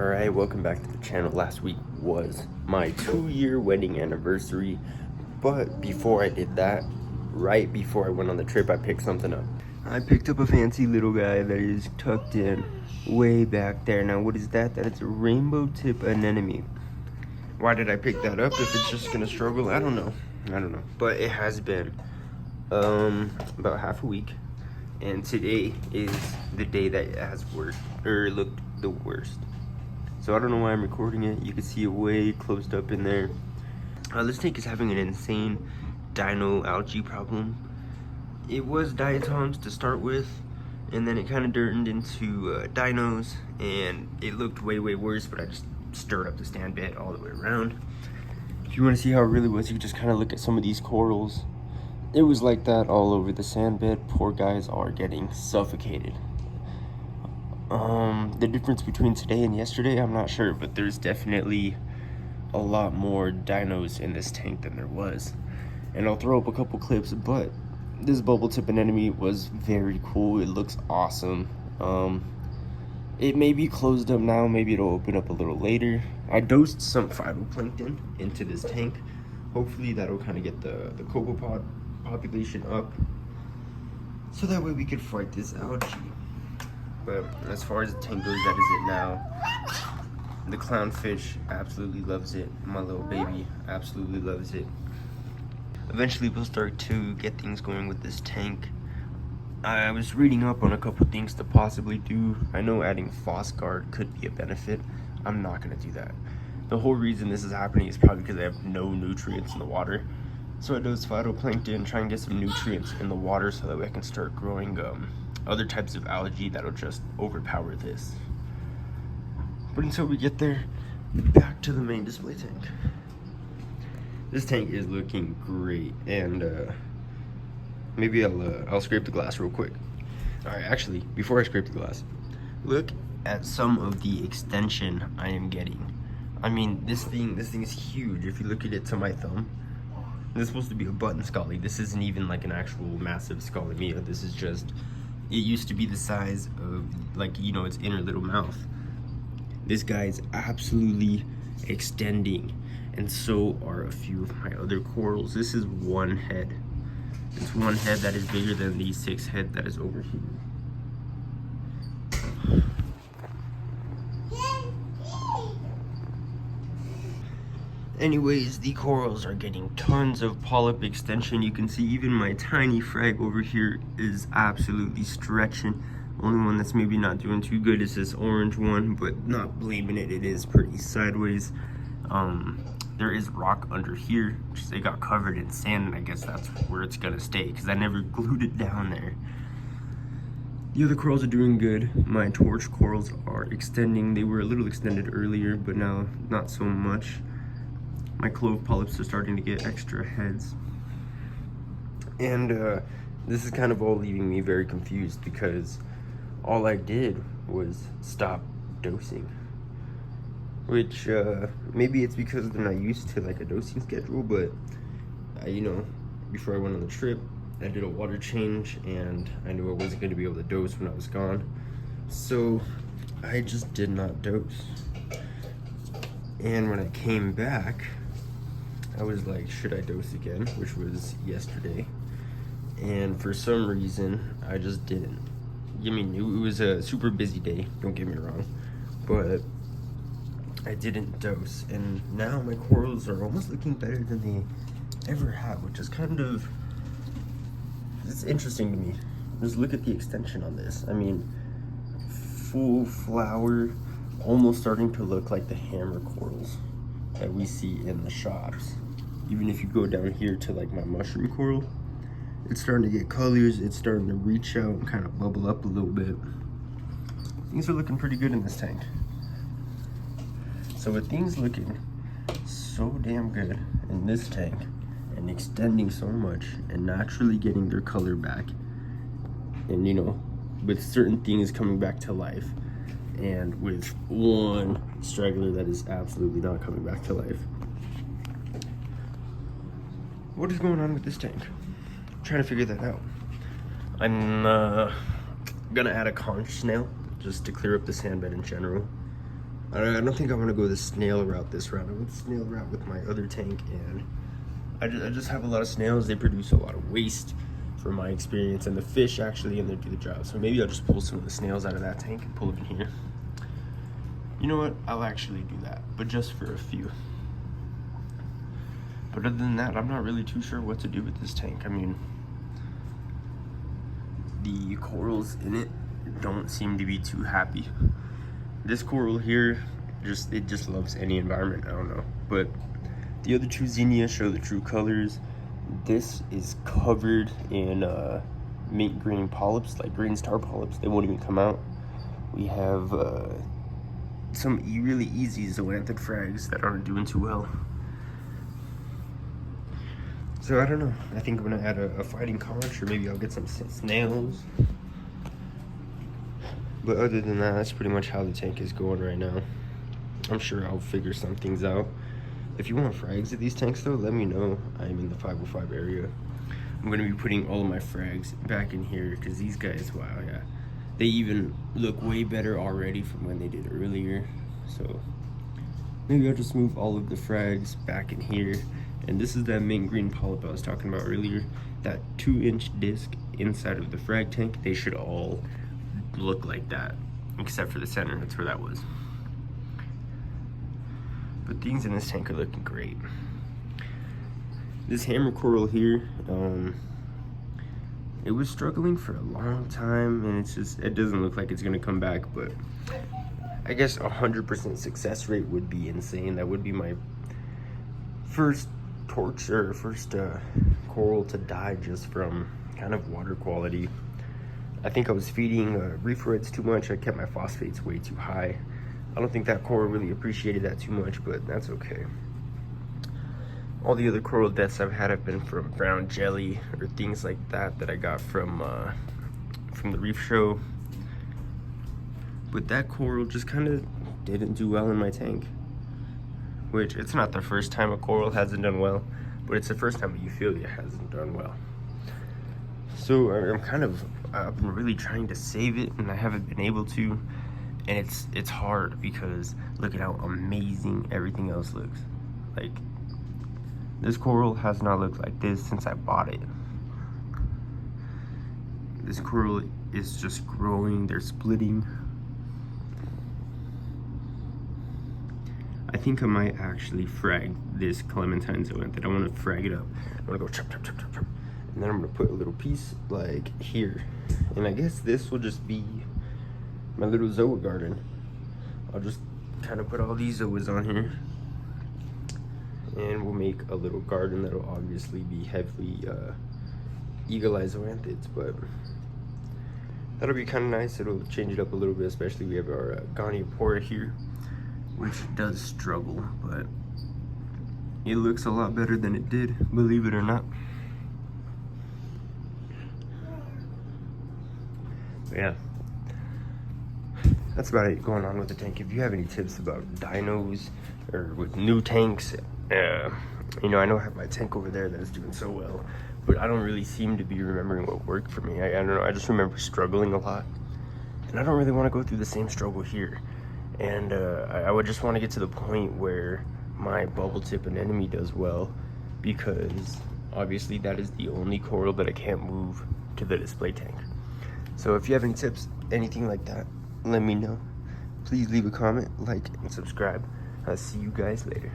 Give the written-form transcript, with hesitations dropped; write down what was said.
Alright, welcome back to the channel. Last week was my 2-year wedding anniversary, but before I did that, right before I went on the trip, I picked something up. I picked up a fancy little guy that is tucked in way back there. Now what is that? That is a rainbow tip anemone. Why did I pick that up if it's just gonna struggle? I don't know. But it has been about half a week, and today is the day that it has worked, or looked the worst. So I don't know why I'm recording it. You can see it way closed up in there. This tank is having an insane dino algae problem. It was diatoms to start with, and then it kind of turned into dinos, and it looked way worse, but I just stirred up the stand bit all the way around. If you want to see how it really was, you can just kind of look at some of these corals. It was like that all over the sand bed. Poor guys are getting suffocated. The difference between today and yesterday, I'm not sure, but there's definitely a lot more dinos in this tank than there was. And I'll throw up a couple clips, but this bubble tip anemone was very cool. It looks awesome. It may be closed up now, maybe it'll open up a little later. I dosed some phytoplankton into this tank. Hopefully that'll kind of get the copepod population up, so that way we could fight this algae. But as far as the tank goes, that is it now. The clownfish absolutely loves it. My little baby absolutely loves it. Eventually we'll start to get things going with this tank. I was reading up on a couple things to possibly do. I know adding Phosguard could be a benefit. I'm not gonna do that. The whole reason this is happening is probably because I have no nutrients in the water. So I dose phytoplankton, try and get some nutrients in the water so that way I can start growing other types of algae that'll just overpower this. But until we get there, back to the main display tank. This tank is looking great, and maybe I'll scrape the glass real quick. All right, actually, before I scrape the glass, look at some of the extension I am getting. I mean, this thing is huge. If you look at it to my thumb, this is supposed to be a button scully. This isn't even like an actual massive scalimia. This is just, it used to be the size of, like, you know, its inner little mouth. This guy's absolutely extending, and so are a few of my other corals. This is one head. It's one head that is bigger than the 6 head that is over here. Anyways, the corals are getting tons of polyp extension. You can see even my tiny frag over here is absolutely stretching. Only one that's maybe not doing too good is this orange one, but not blaming it, it is pretty sideways. There is rock under here, just it got covered in sand, and I guess that's where it's gonna stay because I never glued it down there. The other corals are doing good. My torch corals are extending. They were a little extended earlier, but now not so much. My clove polyps are starting to get extra heads. And this is kind of all leaving me very confused because all I did was stop dosing. Which, maybe it's because they're not used to like a dosing schedule, but you know, before I went on the trip, I did a water change and I knew I wasn't going to be able to dose when I was gone. So I just did not dose. And when I came back, I was like, should I dose again? Which was yesterday. And for some reason, I just didn't. I mean, it was a super busy day, don't get me wrong, but I didn't dose. And now my corals are almost looking better than they ever have, which is kind of, it's interesting to me. Just look at the extension on this. I mean, full flower, almost starting to look like the hammer corals that we see in the shops. Even if you go down here to like my mushroom coral, it's starting to get colors, it's starting to reach out and kind of bubble up a little bit. Things are looking pretty good in this tank. So with things looking so damn good in this tank and extending so much and naturally getting their color back, and you know, with certain things coming back to life, and with one straggler that is absolutely not coming back to life. What is going on with this tank? I'm trying to figure that out. I'm gonna add a conch snail just to clear up the sand bed in general. I don't think I want to go the snail route this round. I went the snail route with my other tank, and I just have a lot of snails. They produce a lot of waste from my experience, and the fish actually in there do the job. So maybe I'll just pull some of the snails out of that tank and pull them in here. You know what? I'll actually do that, but just for a few. But other than that, I'm not really too sure what to do with this tank. I mean, the corals in it don't seem to be too happy. This coral here, it just loves any environment. I don't know. But the other two zinnia show the true colors. This is covered in mint green polyps, like green star polyps. They won't even come out. We have some really easy zoanthid frags that aren't doing too well. So I don't know. I think I'm gonna add a fighting conch, or maybe I'll get some snails. But other than that, that's pretty much how the tank is going right now. I'm sure I'll figure some things out. If you want frags at these tanks though, let me know. I'm in the 505 area. I'm gonna be putting all of my frags back in here because these guys, wow, yeah. They even look way better already from when they did earlier. So maybe I'll just move all of the frags back in here. And this is that mint green polyp I was talking about earlier. That 2-inch disc inside of the frag tank, they should all look like that, except for the center. That's where that was. But things in this tank are looking great. This hammer coral here, it was struggling for a long time, and it doesn't look like it's gonna come back. But I guess 100% success rate would be insane. That would be my first coral to die just from kind of water quality. I think I was feeding reef reds too much. I kept my phosphates way too high. I don't think that coral really appreciated that too much, but that's okay. All the other coral deaths I've had have been from brown jelly or things like that I got from the reef show. But that coral just kind of didn't do well in my tank. Which, it's not the first time a coral hasn't done well, but it's the first time a Euphilia hasn't done well. So I've been really trying to save it, and I haven't been able to. And it's hard because look at how amazing everything else looks. Like, this coral has not looked like this since I bought it. This coral is just growing, they're splitting. I think I might actually frag this clementine zoanthid. I want to frag it up. I'm gonna go chop, chop, chop, chop, chop. And then I'm gonna put a little piece like here. And I guess this will just be my little zoa garden. I'll just kind of put all these zoas on here. And we'll make a little garden that'll obviously be heavily eagle-eyed zoanthids, but that'll be kind of nice. It'll change it up a little bit, especially we have our Goniopora here, which does struggle, but it looks a lot better than it did, believe it or not. But yeah, that's about it going on with the tank. If you have any tips about dinos or with new tanks, you know, I know I have my tank over there that is doing so well, but I don't really seem to be remembering what worked for me. I don't know, I just remember struggling a lot, and I don't really want to go through the same struggle here. And I would just want to get to the point where my bubble tip anemone does well, because obviously that is the only coral that I can't move to the display tank. So if you have any tips, anything like that, let me know. Please leave a comment, like, and subscribe. I'll see you guys later.